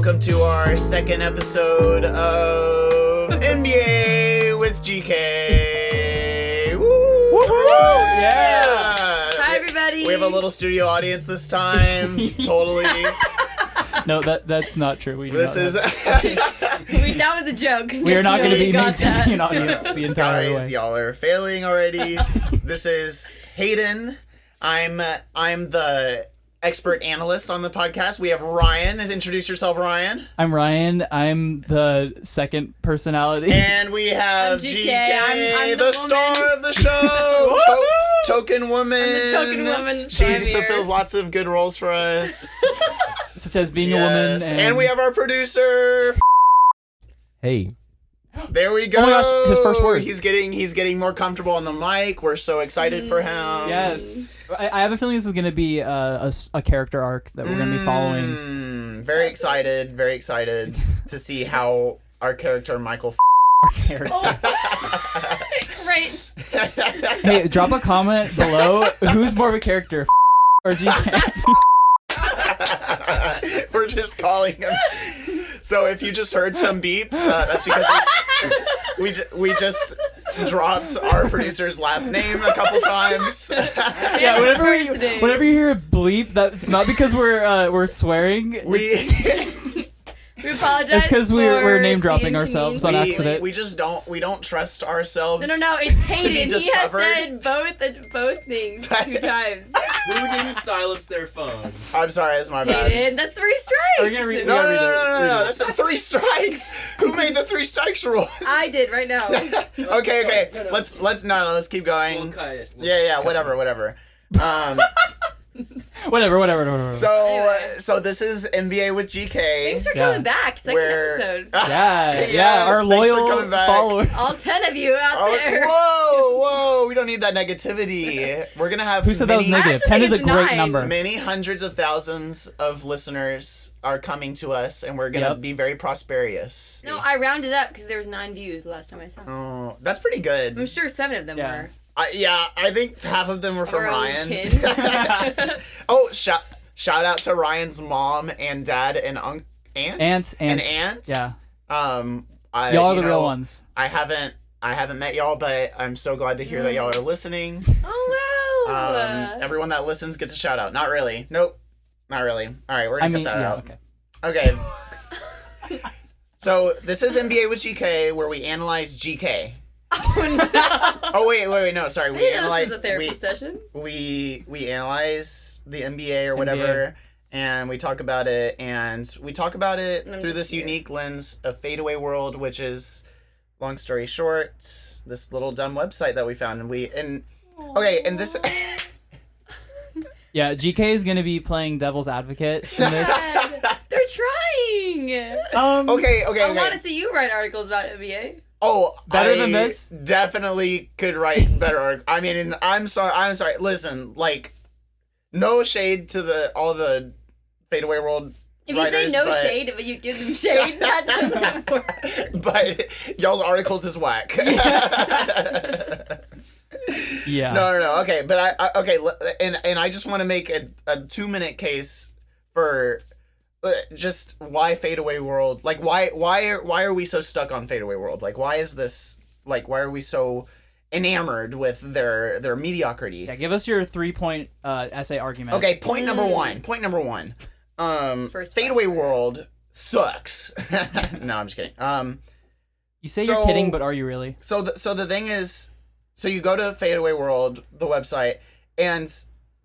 welcome to our second episode of NBA with GK. Woo! Woo-hoo! Yeah! Hi, everybody. We have a little studio audience this time. Totally. No, that's not true. We This is that was a joke. we are not going to be maintaining an audience the entire guys. way. Y'all are failing already. This is Hayden. I'm the expert analyst on the podcast. We have Ryan. Introduce yourself, Ryan. I'm Ryan. I'm the second personality. And we have I'm GK. GK, I'm the the star woman. of the show. Token woman. I'm the token woman. She I'm here. fulfills lots of good roles for us. Such as being a woman. And we have our producer. Hey. There we go. Oh my gosh, his first words. He's getting more comfortable on the mic. We're so excited for him. Yes. I have a feeling this is going to be a character arc that we're going to be following. Very excited to see how our character Michael Right. Hey, drop a comment below. Who's more of a character, or GK? We're just calling him. So if you just heard some beeps, that's because we just dropped our producer's last name a couple times. Yeah, whenever you hear a bleep, that's not because we're swearing. We apologize. It's because we're name dropping the ourselves on accident. we just don't trust ourselves. No, it's be Hayden. He has discovered. said both things 2 times. Who didn't silence their phone? I'm sorry, that's my bad. Hayden, that's 3 strikes. Are we gonna read- No, read it. that's 3 strikes. Who made the 3 strikes rule? I did right now. Okay. Let's keep going. Yeah, whatever. Whatever. So this is NBA with GK. Thanks for coming back. Second episode. Yeah, Yes, our thanks for loyal coming back. followers. All 10 of you out there. Whoa! We don't need that negativity. We're gonna have Who said that was many, negative? Actually, 10 is a it's great 9. number. many hundreds of thousands of listeners are coming to us, and we're gonna be very prosperous. No, I rounded up because there was 9 views the last time I saw. Oh, that's pretty good. I'm sure 7 of them Yeah. were. I think half of them were from Our own Ryan. kin. Oh, shout out to Ryan's mom and dad and aunt. Ants. And aunt. Yeah. Y'all Y'all are the real ones. I haven't met y'all, but I'm so glad to hear that y'all are listening. Oh, wow. Everyone that listens gets a shout out. Not really. Nope. Not really. All right, we're gonna cut that out. Okay. Okay. So this is NBA with GK, where we analyze GK. Oh, no. Oh wait, no, sorry. I We didn't know analyze. this was a therapy session. We analyze the NBA or whatever, and we talk about it, and we talk about it And I'm through just this unique lens of Fadeaway World, which is, long story short, this little dumb website that we found, and this. Yeah, GK is gonna be playing devil's advocate in this. They're trying. Okay. I want to see you write articles about NBA. Oh, Better than this? Definitely could write better. I mean, I'm sorry. Listen, like, no shade to all the Fadeaway World If you writers, say no but, shade, but you give them shade, that doesn't work. But y'all's articles is whack. Yeah. No. Okay, but and I just want to make a 2-minute case for just why Fadeaway World. Like, why are we so stuck on Fadeaway World? Like, why is this? Like, why are we so enamored with their mediocrity? Yeah, give us your 3-point essay argument. Okay, point number one. First Fadeaway World sucks. No, I'm just kidding. You say you're kidding, but are you really? So the thing is, so you go to Fadeaway World, the website, and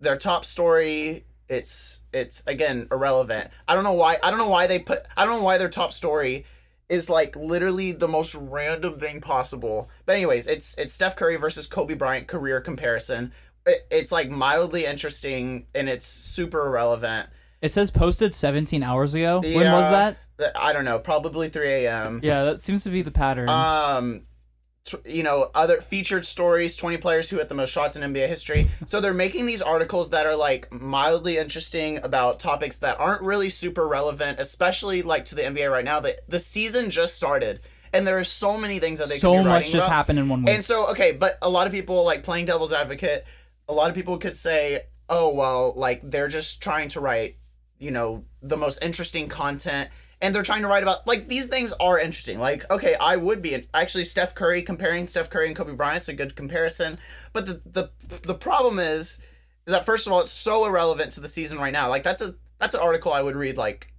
their top story, it's again irrelevant. I don't know why their top story is like literally the most random thing possible. But anyways, it's Steph Curry versus Kobe Bryant career comparison. It's like mildly interesting and it's super irrelevant. It says posted 17 hours ago. Yeah. When was that? I don't know, probably 3 a.m. Yeah, that seems to be the pattern. Other featured stories, 20 players who hit the most shots in NBA history. So they're making these articles that are like mildly interesting about topics that aren't really super relevant, especially like to the NBA right now. The season just started and there are so many things that they could be writing so much just about. happened in 1 week. And so, okay, but a lot of people, like, playing devil's advocate, a lot of people could say, oh, well, like, they're just trying to write, the most interesting content and they're trying to write about, like, these things are interesting. Like, okay, I would be actually comparing Steph Curry and Kobe Bryant's a good comparison, but the problem is that, first of all, it's so irrelevant to the season right now. Like, that's an article I would read, like,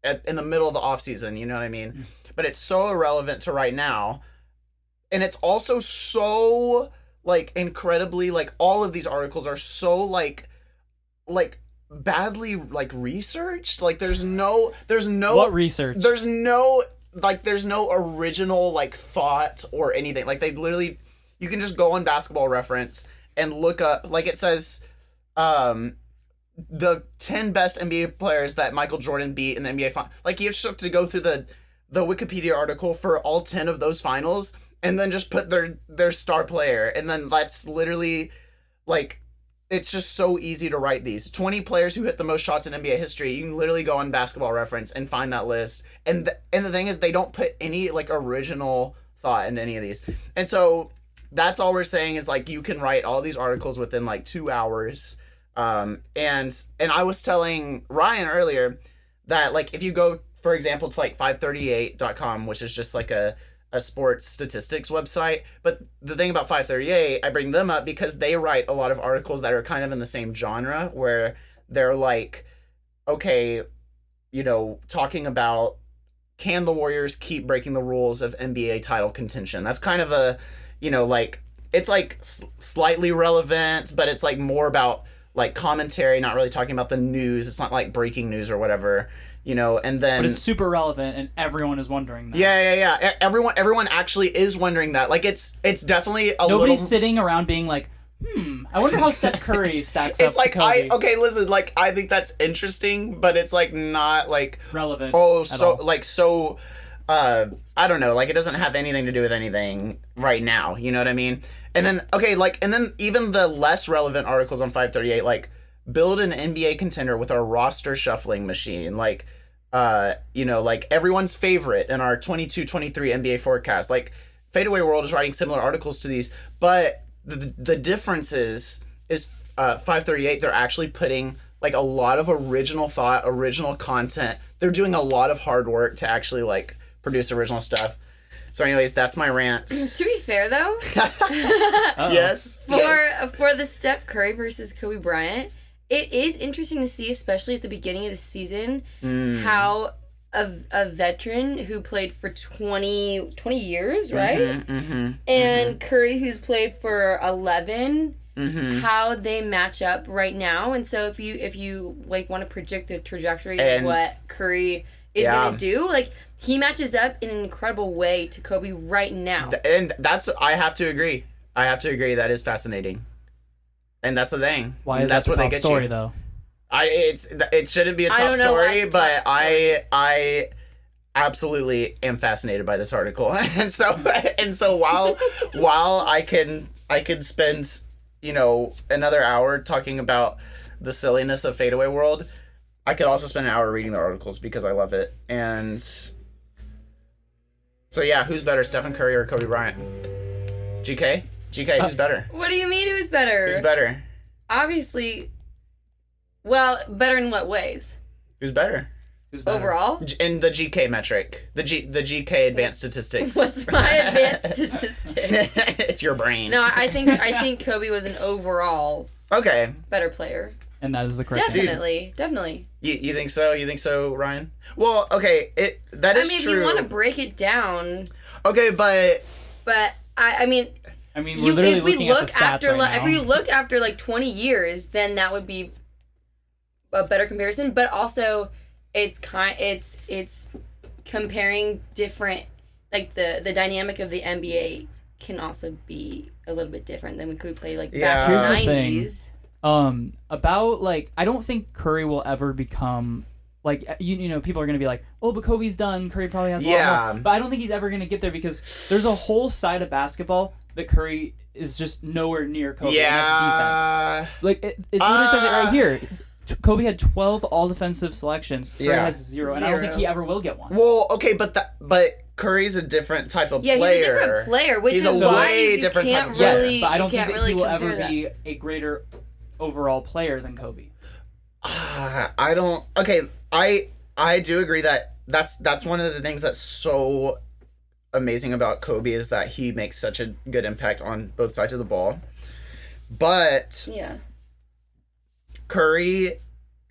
in the middle of the off season, you know what I mean? But it's so irrelevant to right now, and it's also so, like, incredibly, like, all of these articles are so, like badly, like, researched. Like, there's no What research? there's no original, like, thought or anything. Like, they literally, you can just go on Basketball Reference and look up, like, it says the 10 best NBA players that Michael Jordan beat in the NBA final. Like, you just have to go through the Wikipedia article for all 10 of those finals and then just put their star player, and then that's literally, like, it's just so easy to write these 20 players who hit the most shots in NBA history. You can literally go on Basketball Reference and find that list. And the thing is, they don't put any, like, original thought into any of these. And so that's all we're saying is, like, you can write all these articles within, like, 2 hours. And I was telling Ryan earlier that, like, if you go, for example, to, like, 538.com, which is just, like, a sports statistics website. But the thing about 538, I bring them up because they write a lot of articles that are kind of in the same genre, where they're like, okay, you know, talking about, can the Warriors keep breaking the rules of NBA title contention? That's kind of a, you know, like, it's like slightly relevant, but it's like more about, like, commentary, not really talking about the news. It's not like breaking news or whatever. You know, and then... But it's super relevant, and everyone is wondering that. Yeah. Everyone actually is wondering that. Like, it's definitely Nobody's sitting around being like, I wonder how Steph Curry stacks up It's like, to Kobe. okay, listen, like, I think that's interesting, but it's, like, not, like... relevant. Oh, so, like, so... I don't know, like, it doesn't have anything to do with anything right now, you know what I mean? And then, okay, like, and then even the less relevant articles on 538, like, build an NBA contender with our roster shuffling machine, like... you know, like, everyone's favorite in our 22-23 NBA forecast. Like, Fadeaway World is writing similar articles to these, but the difference is 538, they're actually putting, like, a lot of original thought, original content. They're doing a lot of hard work to actually, like, produce original stuff. So anyways, that's my rant. To be fair, though, Yes. for the Steph Curry versus Kobe Bryant, it is interesting to see, especially at the beginning of the season, how a veteran who played for 20 years, right? And Curry, who's played for 11, how they match up right now. And so if you like, want to predict the trajectory of what Curry is going to do, like, he matches up in an incredible way to Kobe right now. And I have to agree. That is fascinating. And that's the thing. Why is that's that the where top they get story, you. though? It shouldn't be a top story, but I absolutely am fascinated by this article. and so while I could spend, you know, another hour talking about the silliness of Fadeaway World, I could also spend an hour reading the articles because I love it. And so yeah, who's better, Stephen Curry or Kobe Bryant? GK, who's better? What do you mean, who's better? Who's better? Obviously, well, better in what ways? Who's better? Overall? In the GK metric. The GK advanced statistics. What's my advanced statistics? It's your brain. No, I think Kobe was an overall better player. And that is the correct answer. Definitely. You think so? You think so, Ryan? Well, okay, that is true. If you want to break it down. Okay, but I mean, we're literally looking at the stats right now. If we look after, like, 20 years, then that would be a better comparison. But also, it's comparing different, like, the dynamic of the NBA can also be a little bit different than when we play, like, back in the 90s. About, like, I don't think Curry will ever become, like, you know, people are gonna be like, oh, but Kobe's done, Curry probably has a lot more. But I don't think he's ever gonna get there because there's a whole side of basketball that Curry is just nowhere near Kobe and has defense. Like, it literally says it right here. Kobe had 12 all-defensive selections. Curry has 0, and I don't think he ever will get one. Well, okay, but Curry's a different type of player. Yeah, he's a different player, which is why you can't really... Yes, but I don't think that he will ever be a greater overall player than Kobe. I don't... Okay, I do agree that that's one of the things that's so amazing about Kobe is that he makes such a good impact on both sides of the ball. But Yeah. Curry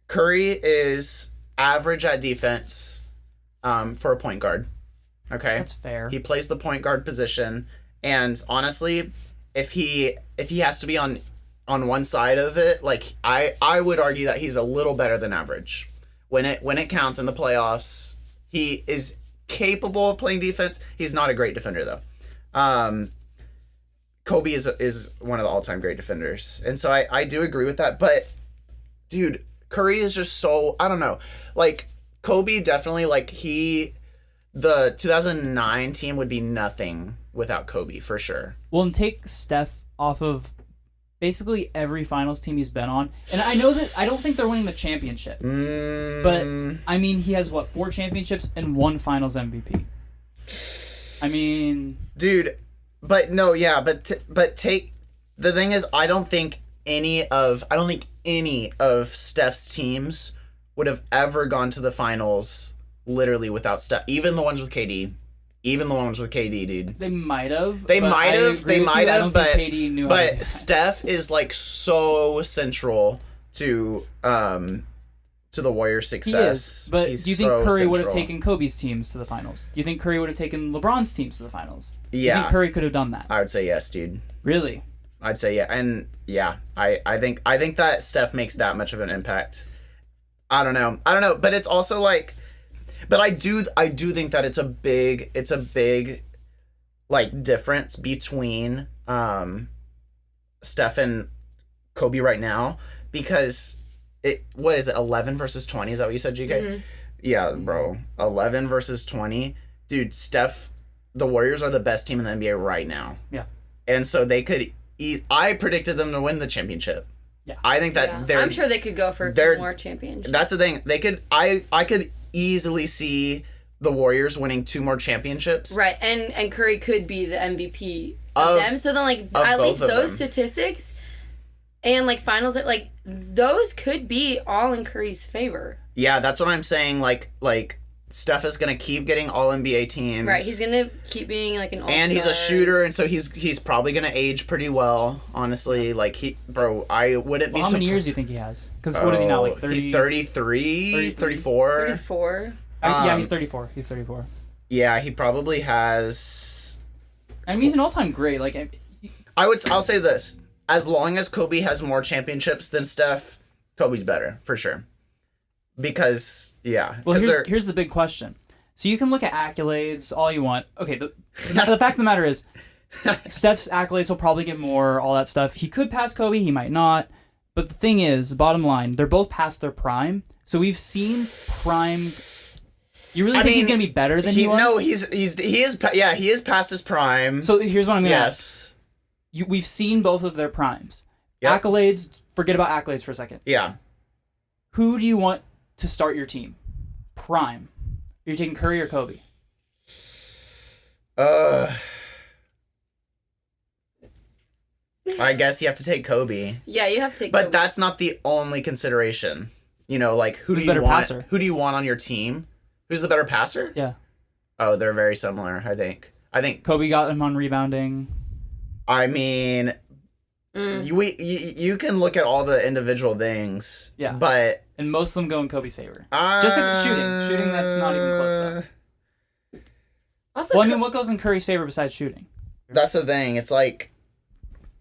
is average at defense for a point guard. Okay? That's fair. He plays the point guard position, and honestly, if he has to be on one side of it, like I would argue that he's a little better than average. When it counts in the playoffs, he is capable of playing defense. He's not a great defender though. Kobe is one of the all-time great defenders. And so I do agree with that, but dude, Curry is just so, I don't know. Like Kobe definitely, like the 2009 team would be nothing without Kobe for sure. Well, and take Steph off of basically every finals team he's been on. And I know that I don't think they're winning the championship. But I mean, he has 4 championships and 1 finals MVP. I mean, dude, but no, yeah, but take the thing is I don't think any of Steph's teams would have ever gone to the finals literally without Steph. Even the ones with KD. Dude. they might have. They might have, but KD knew how to do that. Steph is like so central to the Warriors' success. He is, but He's do you think so Curry would have central. taken Kobe's teams to the finals? Do you think Curry would have taken LeBron's teams to the finals? Do you Yeah. think Curry could have done that? I would say yes, dude. Really? I'd say yeah, and yeah, I think that Steph makes that much of an impact. I don't know, but it's also like, but I do think that it's a big like difference between Steph and Kobe right now, because what is it, 11 versus 20? Is that what you said, GK? Mm-hmm. Yeah, bro, 11 versus 20, dude. Steph, the Warriors are the best team in the NBA right now. Yeah, and so they could. I predicted them to win the championship. Yeah, I think that I'm sure they could go for more championships. That's the thing. They could. I could easily see the Warriors winning 2 more championships. Right, and Curry could be the MVP of them. So then, like, at least those statistics and like finals, like those could be all in Curry's favor. Yeah, that's what I'm saying. Like Steph is gonna keep getting all NBA teams. Right, he's gonna keep being like an all-star. And he's a shooter, and so he's probably gonna age pretty well. Honestly, like I wouldn't be. How many years do you think he has? Because what is he now? Like 30? He's 33, 34. 34. Yeah, he's 34. He's 34. Yeah, he probably has. I mean, he's an all-time great. Like, I'll say this: as long as Kobe has more championships than Steph, Kobe's better for sure. Because well, here's the big question. So you can look at accolades all you want. Okay, the fact of the matter is, Steph's accolades will probably get more, all that stuff. He could pass Kobe, he might not. But the thing is, bottom line, they're both past their prime. So we've seen prime. You really think he's gonna be better than he was? No, he is past his prime. So here's what I'm gonna ask. We've seen both of their primes. Yep. Accolades. Forget about accolades for a second. Yeah. Who do you want to start your team? Prime. Are you taking Curry or Kobe? I guess you have to take Kobe. Yeah, you have to take But Kobe. that's not the only consideration. You know, like who's the better passer? Who do you want on your team? Who's the better passer? Yeah. Oh, they're very similar, I think. Kobe got him on rebounding. I mean, you can look at all the individual things. Yeah. But and most of them go in Kobe's favor. Just shooting, that's not even close though. Also, well, I mean, what goes in Curry's favor besides shooting? That's the thing. It's like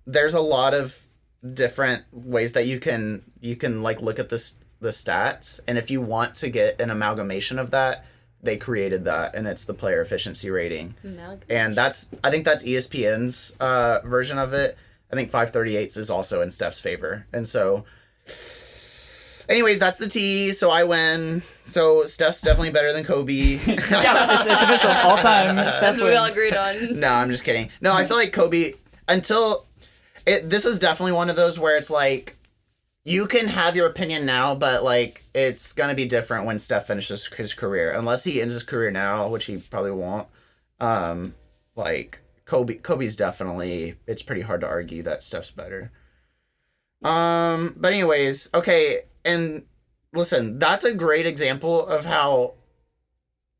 there's a lot of different ways that you can like look at the stats, and if you want to get an amalgamation of that, they created that, and it's the player efficiency rating. And I think that's ESPN's version of it. I think 538's is also in Steph's favor. And so anyways, that's the T. So I win. So Steph's definitely better than Kobe. Yeah, it's official. All time. That's what we all agreed on. No, I'm just kidding. No, I feel like Kobe this is definitely one of those where it's like you can have your opinion now, but like it's gonna be different when Steph finishes his career. Unless he ends his career now, which he probably won't. Like Kobe's definitely. It's pretty hard to argue that Steph's better. But anyways, okay, and listen, that's a great example of how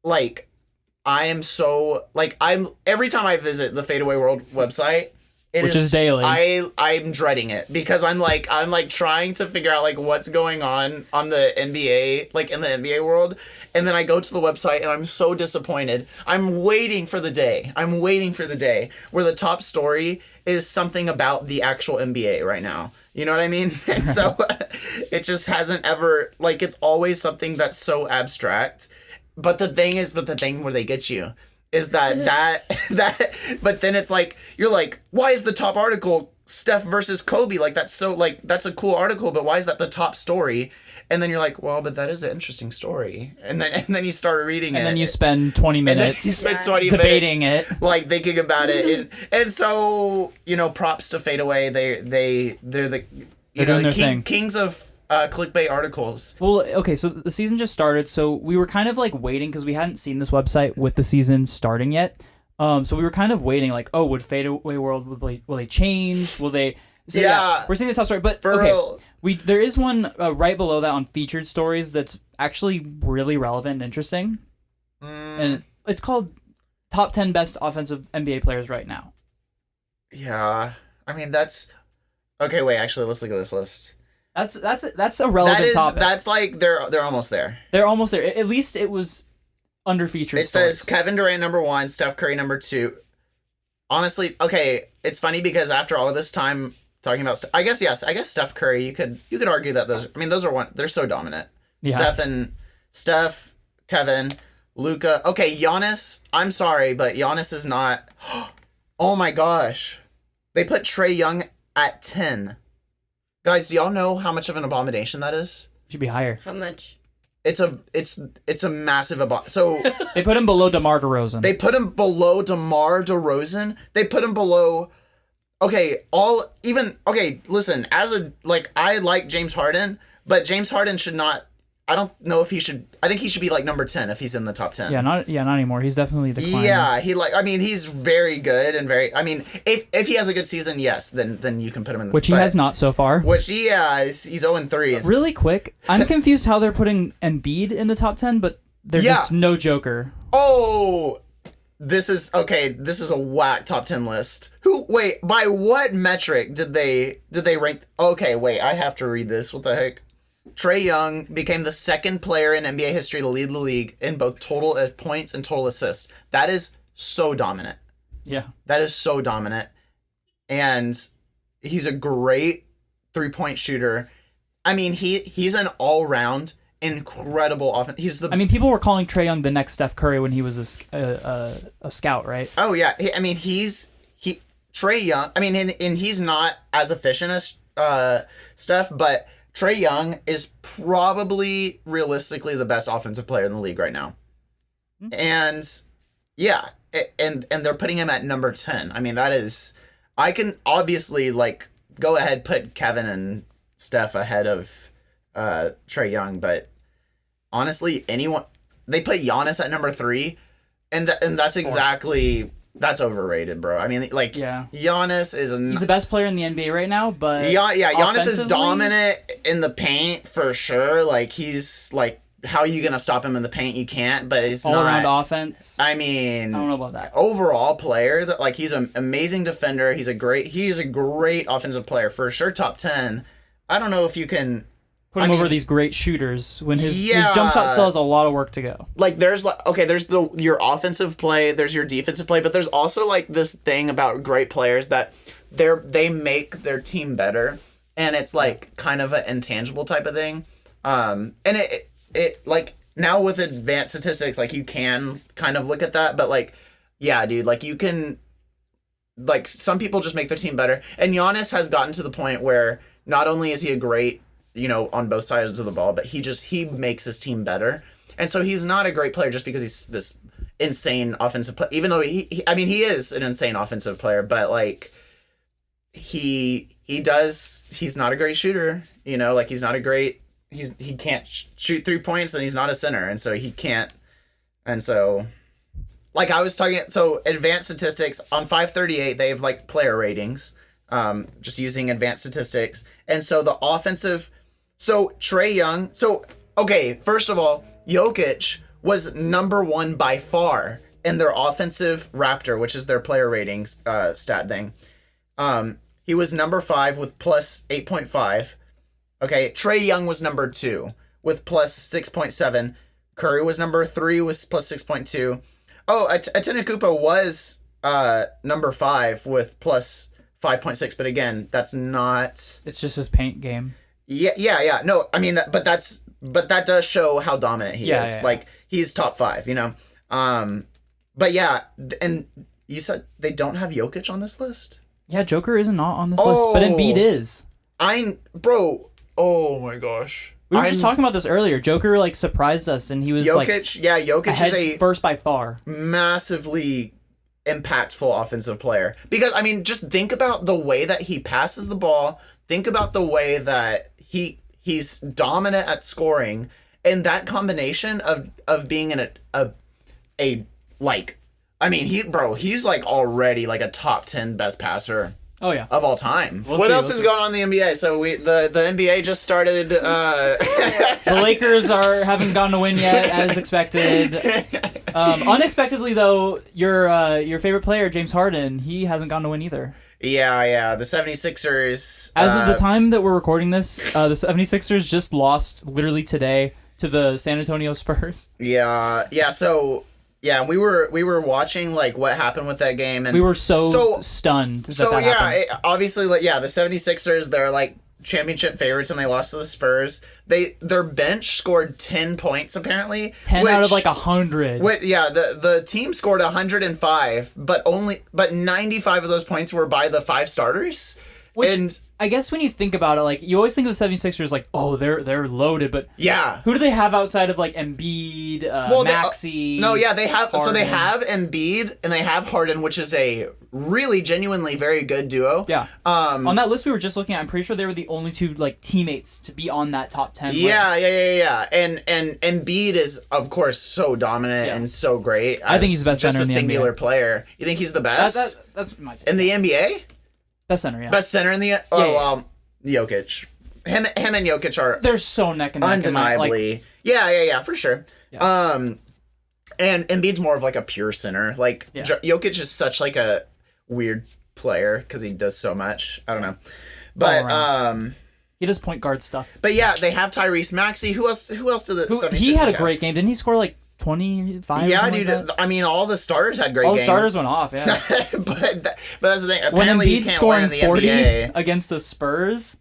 like I am so like I'm every time I visit the Fadeaway World website, which is daily. I'm dreading it because I'm like trying to figure out like what's going on the NBA, like in the NBA world, and then I go to the website and I'm so disappointed. I'm waiting for the day where the top story is something about the actual NBA right now. You know what I mean? And so it just hasn't ever, like, it's always something that's so abstract. But the thing where they get you is that but then it's like, you're like, why is the top article Steph versus Kobe? Like, that's so, like, that's a cool article, but why is that the top story? And then you're like, well, but that is an interesting story. And then you start reading it. And then you spend 20 minutes you spend 20 debating minutes, it. like, thinking about it. And so, you know, props to Fadeaway. They're the, you know, the kings of clickbait articles. Well, okay, so the season just started, so we were kind of like waiting because we hadn't seen this website with the season starting yet. So we were kind of waiting, like, oh, would Fadeaway World, will they change? Will they? So yeah, we're seeing the top story, but okay, there is one right below that on featured stories that's actually really relevant and interesting, and it's called Top 10 Best Offensive NBA Players Right Now. Yeah, I mean that's okay. Wait, actually, let's look at this list. That's a relevant topic. That's like they're almost there. They're almost there. At least it was under featured. It says Kevin Durant number 1, Steph Curry number 2. Honestly, okay, it's funny because after all of this time talking about, I guess Steph Curry. You could argue that those are they're so dominant. Yeah. Steph, Kevin, Luka. Okay, Giannis. I'm sorry, but Giannis is not. Oh my gosh, they put Trae Young at 10. Guys, do y'all know how much of an abomination that is? Should be higher. How much? It's a massive abomination. So they put him below DeMar DeRozan. They put him below DeMar DeRozan. They put him below. Okay, listen, I like James Harden, but James Harden should not, I don't know if he should, I think he should be like number 10 if he's in the top 10. Yeah, not anymore. He's definitely declining. Yeah, he's very good and if he has a good season, yes, then you can put him in the, which he has not so far. Which he's 0-3. Really quick, I'm confused how they're putting Embiid in the top 10, but there's just no Joker. Oh, this is a whack top 10 list. By what metric did they rank? Okay, wait, I have to read this. What the heck? Trae Young became the second player in NBA history to lead the league in both total points and total assists. That is so dominant. Yeah. That is so dominant. And he's a great 3-point shooter. I mean, he's an all-round incredible offense. People were calling Trae Young the next Steph Curry when he was a scout, right? Oh yeah. Trae Young. And he's not as efficient as Steph, but Trae Young is probably realistically the best offensive player in the league right now. Mm-hmm. And yeah, and they're putting him at number 10. I mean, that is, I can obviously go ahead, put Kevin and Steph ahead of Trae Young, but honestly, they put Giannis at number 3, and that's exactly. That's overrated, bro. I mean, Giannis he's the best player in the NBA right now, but Giannis is dominant in the paint for sure. Like, he's how are you gonna stop him in the paint? You can't. But it's all around offense. I mean, I don't know about that. Overall player, he's an amazing defender. He's a great offensive player for sure. Top 10. I don't know if you can put him over these great shooters when his jump shot still has a lot of work to go. There's your offensive play, there's your defensive play, but there's also this thing about great players that they make their team better, and it's kind of an intangible type of thing. And it now with advanced statistics, you can kind of look at that, but dude, you can some people just make their team better, and Giannis has gotten to the point where not only is he a great, on both sides of the ball, but he makes his team better. And so he's not a great player just because he's this insane offensive player, even though he is an insane offensive player, but he's not a great shooter, he's not a great, he can't shoot 3 points, and he's not a center. And so he can't. And so I was talking, so advanced statistics on 538, they have player ratings, just using advanced statistics. And so the offensive, so Trae Young, okay, first of all, Jokic was number 1 by far in their offensive Raptor, which is their player ratings stat thing. He was number 5 with plus 8.5. Okay, Trae Young was number 2 with plus 6.7. Curry was number 3 with plus 6.2. Oh, Antetokounmpo was number 5 with plus 5.6, but again, that's not... It's just his paint game. Yeah. No, I mean, but that does show how dominant he is. Yeah. Like, he's top 5, you know? But yeah, and you said they don't have Jokic on this list? Yeah, Joker is not on this list, but Embiid is. Bro, oh my gosh. We were just talking about this earlier. Joker, like, surprised us, and he was, Jokic ahead is a first by far. Massively impactful offensive player. Because, I mean, just think about the way that he passes the ball. Think about the way that he's dominant at scoring. And that combination of being in he's like already like a top 10 best passer. Oh yeah, of all time. What else is going on in the NBA? So the NBA just started. The Lakers haven't gotten a win yet, as expected. Unexpectedly though, your favorite player, James Harden, he hasn't gotten a win either. Yeah. The 76ers. As of the time that we're recording this, the 76ers just lost literally today to the San Antonio Spurs. Yeah. So. Yeah, we were watching like what happened with that game, and we were so stunned that happened. Obviously, like, the 76ers, they're like championship favorites, and they lost to the Spurs. Their bench scored 10 points apparently. 10 out of like 100. The team scored 105, but 95 of those points were by the 5 starters. And I guess when you think about it, like, you always think of the 76ers like, oh, they're loaded, but yeah, who do they have outside of like Embiid, Maxey? They have Harden. So they have Embiid and they have Harden, which is a really genuinely very good duo. Yeah. On that list we were just looking at, I'm pretty sure they were the only 2 like teammates to be on that top 10 list. Yeah. And Embiid is of course so dominant and so great. I think he's the best center in the NBA. Just a singular player. You think he's the best? That's my take. In the NBA? Best center, yeah. Best center in the... Jokic. Him and Jokic are... They're so neck and neck. Undeniably. Yeah, for sure. Yeah. And Embiid's more of like a pure center. Like, Jokic is such like a weird player because he does so much. I don't know. But, he does point guard stuff. But yeah, they have Tyrese Maxey. Who else did the 76ers He had a have? great game. Didn't he score like 25? Yeah, dude. Like I mean, all the starters had great games. All the starters went off, yeah. but that's the thing. Apparently, when Embiid's you can't scoring win in the 40 NBA. against the Spurs,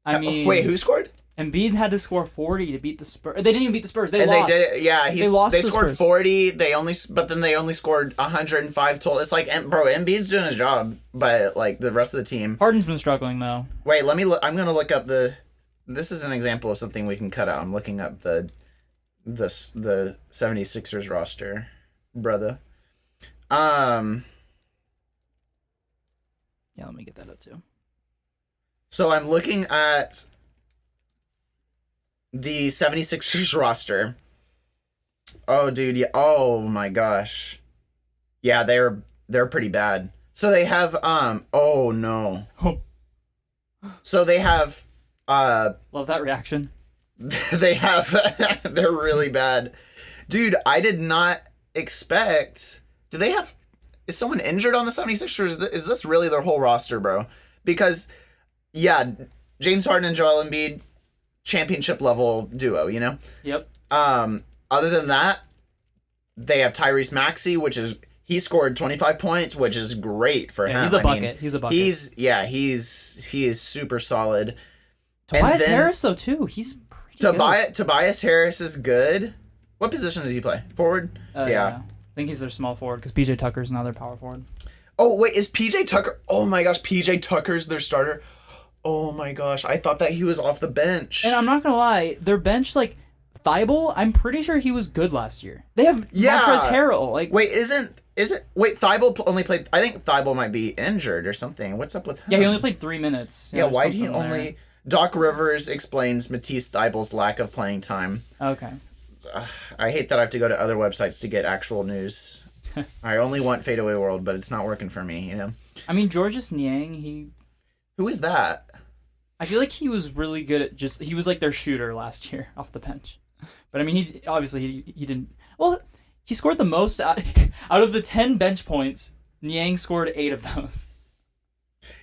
I mean... Wait, who scored? Embiid had to score 40 to beat the Spurs. They didn't even beat the Spurs. They and lost. They did. Yeah, they lost. They the scored Spurs. 40. They only scored 105 total. It's like, bro, Embiid's doing his job, but like the rest of the team. Harden's been struggling though. Wait, let me look. I'm gonna look up the. This is an example of something we can cut out. I'm looking up the 76ers roster, brother. Yeah, let me get that up too. So I'm looking at the 76ers roster. Oh, dude. Yeah. Oh my gosh. Yeah, they're pretty bad. So they have oh no. So they have love that reaction. They have they're really bad. Dude, I did not expect. Do they have is someone injured on the 76ers? Is this really their whole roster, bro? Because yeah, James Harden and Joel Embiid, championship level duo, you know? Yep. Other than that, they have Tyrese Maxey, he scored 25 points, which is great for him. He's a bucket. He's a bucket. He is super solid. Tobias Harris though too. He's pretty good. Tobias Harris is good. What position does he play? Forward? Yeah. I think he's their small forward because PJ Tucker's now their power forward. Oh wait, is PJ Tucker? Oh my gosh, PJ Tucker's their starter. Oh my gosh, I thought that he was off the bench. And I'm not gonna lie, their bench, like Thibault, I'm pretty sure he was good last year. They have Montrezl Harrell. Like, wait, wait, Thibault only played. I think Thibault might be injured or something. What's up with him? Yeah, he only played 3 minutes. Yeah, why'd he only? There. Doc Rivers explains Matisse Thibault's lack of playing time. Okay. I hate that I have to go to other websites to get actual news. I only want Fadeaway World, but it's not working for me, you know? I mean, Georges Niang, Who is that? I feel like he was really good at he was like their shooter last year off the bench. But I mean, he didn't... Well, he scored the most out of the 10 bench points. Niang scored 8 of those.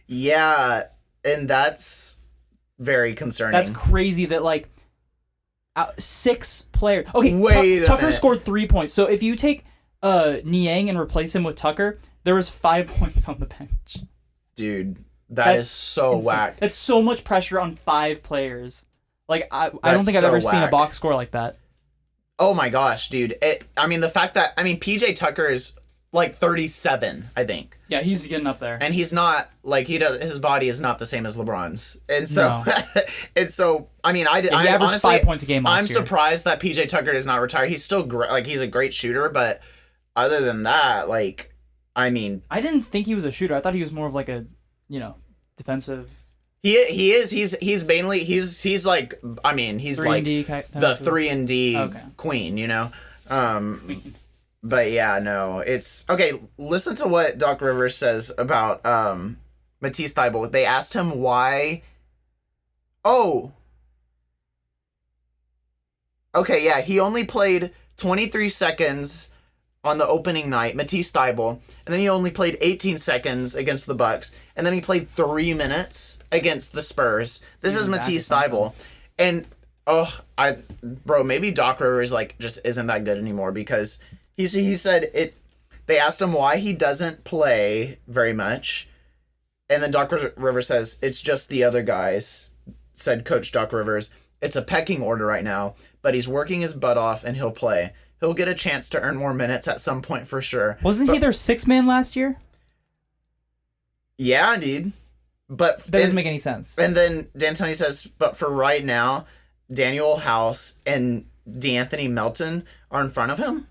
Yeah, and that's very concerning. That's crazy that, like, 6 players... Okay, Wait a Tucker minute. scored 3 points. So if you take Niang and replace him with Tucker, there was 5 points on the bench. Dude, that's so insane. whack. That's so much pressure on 5 players. Like, I don't think I've so ever seen a whack. box score like that. Oh my gosh, dude. The fact that, PJ Tucker is like 37, I think. Yeah, he's getting up there. And he's not, like, his body is not the same as LeBron's. And so, He averaged honestly, 5 points a game last I'm year. surprised that PJ Tucker is not retired. He's still great. Like, he's a great shooter, but other than that, like, I didn't think he was a shooter. I thought he was more of like a, defensive. He is. He's mainly, he's like, he's like 3-and-D the 3-and-D queen, But yeah, no, it's okay. Listen to what Doc Rivers says about Matisse Thybulle. They asked him why. Oh, okay, yeah, he only played 23 seconds on the opening night, Matisse Thybulle, and then he only played 18 seconds against the Bucks, and then he played 3 minutes against the Spurs. This is Matisse Thybulle, and maybe Doc Rivers like just isn't that good anymore because. He said it. They asked him why he doesn't play very much, and then Doc Rivers says it's just the other guys. Said Coach Doc Rivers, it's a pecking order right now, but he's working his butt off and he'll play. He'll get a chance to earn more minutes at some point for sure. Wasn't he their 6th man last year? Yeah, dude. But that doesn't make any sense. And then D'Antoni says, but for right now, Daniel House and D'Anthony Melton are in front of him.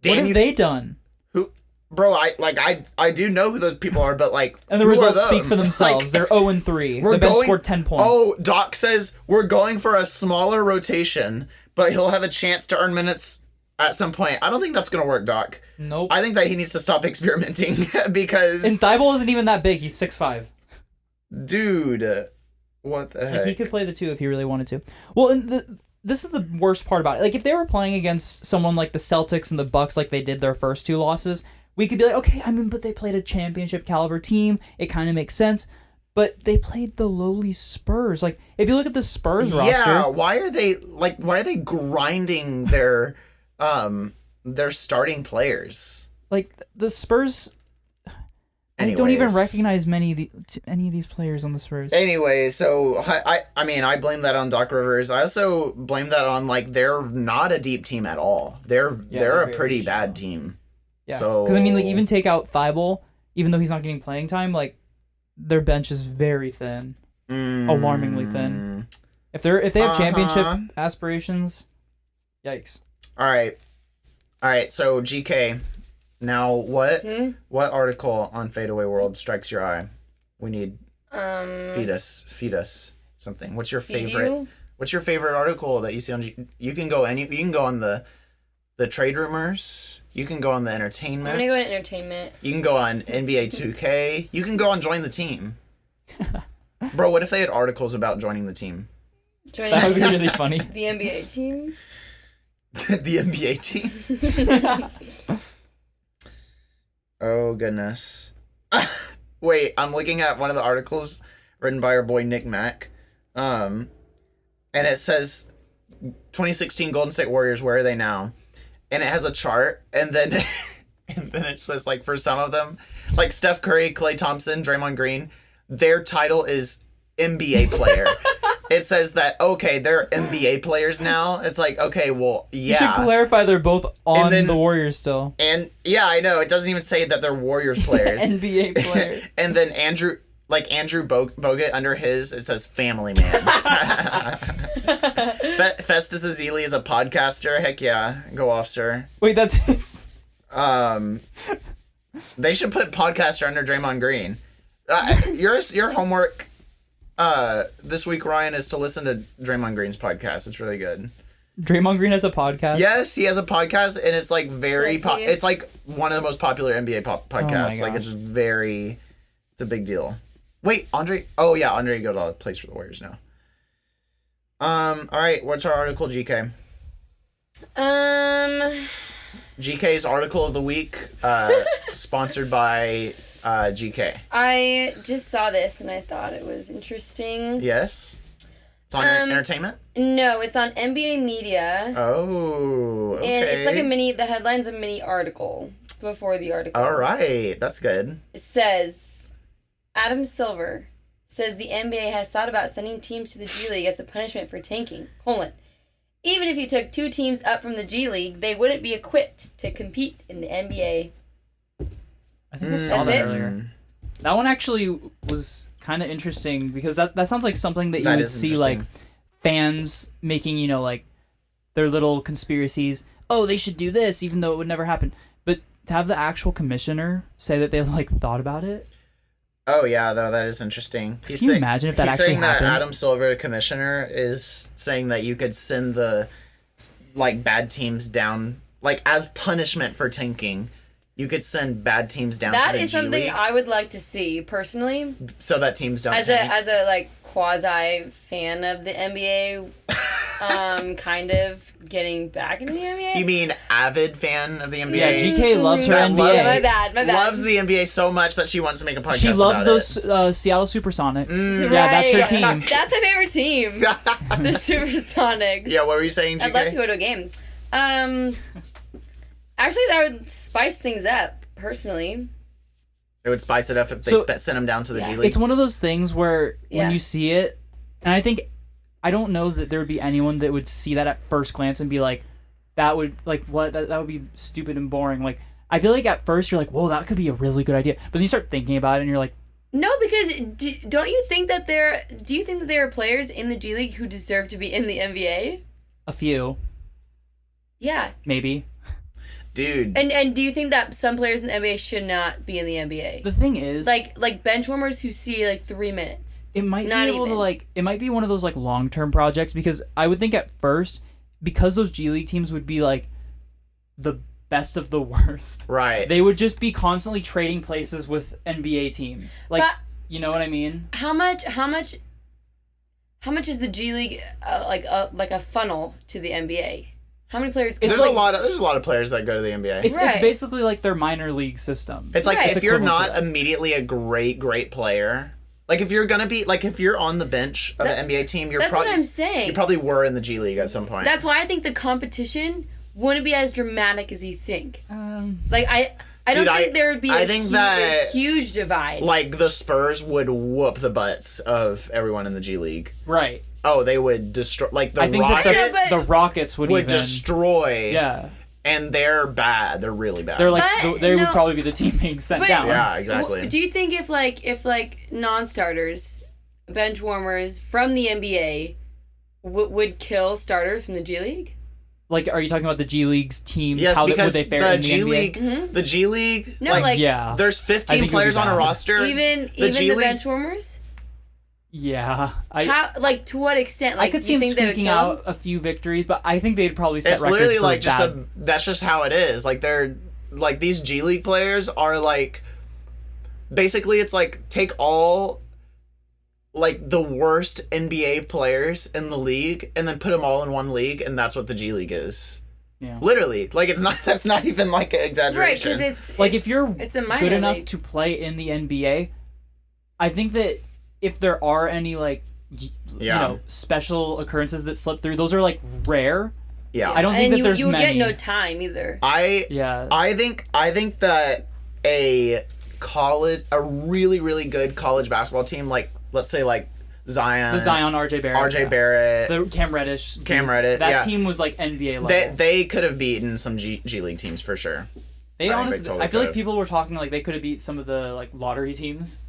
What have they done? Who, bro? I do know who those people are, but like, and the results speak for themselves. They're 0-3. The bench scored 10 points. Oh, Doc says we're going for a smaller rotation, but he'll have a chance to earn minutes at some point. I don't think that's gonna work, Doc. Nope. I think that he needs to stop experimenting because. And Thybulle isn't even that big. He's 6'5". Dude, what the heck? Like, he could play the 2 if he really wanted to. Well, and this is the worst part about it. Like, if they were playing against someone like the Celtics and the Bucks like they did their first 2 losses, we could be like, okay, but they played a championship caliber team. It kind of makes sense. But they played the lowly Spurs. Like, if you look at the Spurs roster... Yeah, why are they grinding their starting players? Like, the Spurs... Anyways. I don't even recognize any of these players on the Spurs. Anyway, so I blame that on Doc Rivers. I also blame that on like they're not a deep team at all. They're a pretty bad team. Yeah, so because like even take out Thybulle, even though he's not getting playing time, like their bench is very thin, alarmingly thin. If they have championship aspirations, yikes. All right. So GK. Now, what article on Fadeaway World strikes your eye? We need feed us something. What's your favorite? What's your favorite article that you see on? You can go on the trade rumors. You can go on the entertainment. I'm gonna go to entertainment. You can go on NBA 2K. You can go on join the team. Bro, what if they had articles about joining the team? That would be really funny. The NBA team. The NBA team. Oh, goodness. Wait, I'm looking at one of the articles written by our boy Nick Mack. And it says 2016 Golden State Warriors, where are they now? And it has a chart, and then it says, like, for some of them, like Steph Curry, Klay Thompson, Draymond Green, their title is NBA player. It says that, okay, they're NBA players now. It's like, okay, well, yeah. You should clarify they're both on the Warriors still. And, yeah, I know. It doesn't even say that they're Warriors players. NBA players. And then Andrew Bogut, under his, it says family man. Festus Ezeli is a podcaster. Heck yeah. Go off, sir. Wait, that's his... They should put podcaster under Draymond Green. Your homework... this week, Ryan, is to listen to Draymond Green's podcast. It's really good. Draymond Green has a podcast? Yes, he has a podcast, and it's like it's like one of the most popular NBA podcasts. Oh, like it's a big deal. Wait, Andre? Oh yeah, Andre Iguodala plays for the Warriors now. All right, what's our article, GK? GK's article of the week, sponsored by GK. I just saw this and I thought it was interesting. Yes. It's on entertainment? No, it's on NBA Media. Oh, okay. And it's like the headline's a mini article before the article. All right, that's good. It says, Adam Silver says the NBA has thought about sending teams to the G League as a punishment for tanking, even if you took 2 teams up from the G League, they wouldn't be equipped to compete in the NBA. I think I saw That's that it? earlier. That one actually was kind of interesting because that sounds like something that you would see like fans making, you know, like their little conspiracies. Oh, they should do this even though it would never happen. But to have the actual commissioner say that they like thought about it. Oh yeah, though that is interesting. Can you imagine if that actually saying happened? That Adam Silver, commissioner, is saying that you could send the like bad teams down, like as punishment for tanking. You could send bad teams down to the G League. That is something I would like to see personally. So that teams don't as tank. as a like quasi fan of the NBA, kind of getting back into the NBA. You mean avid fan of the NBA? Yeah, GK loves her That NBA. loves- My bad. Loves the NBA so much that she wants to make a podcast. She loves about those Seattle Supersonics. That's Yeah, that's her right. team. That's my favorite team. The Supersonics. Yeah, what were you saying, GK? I'd love to go to a game. Actually, that would spice things up, personally. It would spice it up if they So- send them down to the Yeah. G League. It's one of those things where Yeah. when you see it, and I don't know that there would be anyone that would see that at first glance and be like, that would, like, what? That would be stupid and boring. Like, I feel like at first you're like, whoa, that could be a really good idea. But then you start thinking about it and you're like, No, because don't you think that do you think that there are players in the G League who deserve to be in the NBA? a few, Yeah. maybe. Dude. And do you think that some players in the NBA should not be in the NBA? The thing is, Like bench warmers who see like 3 minutes. it might not be able to even. like, it might be one of those like long-term projects because I would think at first, because those G League teams would be like the best of the worst. Right. They would just be constantly trading places with NBA teams. Like, But- you know what I mean? How much is the G League like a funnel to the NBA? How many players? there's like- a lot of players that go to the NBA. It's Right. basically like their minor league system. It's like Right. if you're equivalent to not that. immediately a great player, like if you're gonna be like if you're on the bench of an NBA team, you're That's probably what I'm saying. you probably were in the G League at some point. That's why I think the competition wouldn't be as dramatic as you think. Like I don't Dude, think there would be I a think huge, that- a huge divide. like the Spurs would whoop the butts of everyone in the G League. Right. Oh, they would destroy. Like the I think Rockets that but- the Rockets would even. destroy. Yeah. And they're bad. They're really bad. They're like, But, they would no- probably be the team being sent But- down. yeah, exactly. Do you think if non-starters, bench warmers from the NBA would kill starters from the G League? Like, are you talking about the G League's teams? Yes, How would because they fare the in the G NBA? League, the G League, No, like yeah. there's I 15 think it would players be on a bad. roster. even the G G the League- bench warmers. Yeah. How to what extent? Like, I could do see you them think they would squeaking kill out a few victories, but I think they'd probably set It's records literally for like just bad. that's just how it is. Like they're like these G League players are like basically it's like take all like the worst NBA players in the league and then put them all in one league and that's what the G League is. Yeah. Literally, like it's not. That's not even like an right? exaggeration. Because it's Like, if you're it's a minor good enough league. to play in the NBA, I think that if there are any like Yeah. special occurrences that slip through, those are like rare. Yeah, I don't think and that there's you would many. get no time either. Yeah. I think that a really good college basketball team, like let's say like Zion, The Zion, RJ Barrett. yeah. Barrett, The Cam Reddish. Cam Reddish, That yeah. team was like NBA level. they could have beaten some G League teams for sure. They I think honestly, they totally I feel like could've. people were talking like they could have beat some of the like lottery teams.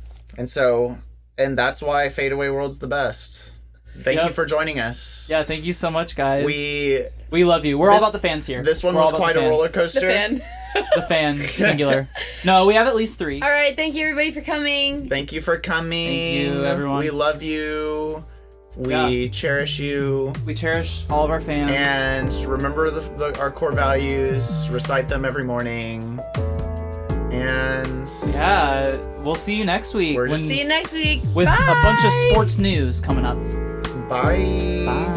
And that's why Fadeaway World's the best. Thank Yep. you for joining us. Yeah, thank you so much, guys. We love you. We're all this- about the fans here. this one We're all was about quite the a fans. roller The coaster. fan. The fan singular. No, we have at least 3. All right, thank you everybody for coming. Thank you for coming. Thank you, everyone. We love you. We Yeah. cherish you. We cherish all of our fans. And remember our core values. Recite them every morning. And yeah, we'll see you next week. We're just- See you next week. with Bye. a bunch of sports news coming up. bye. Bye.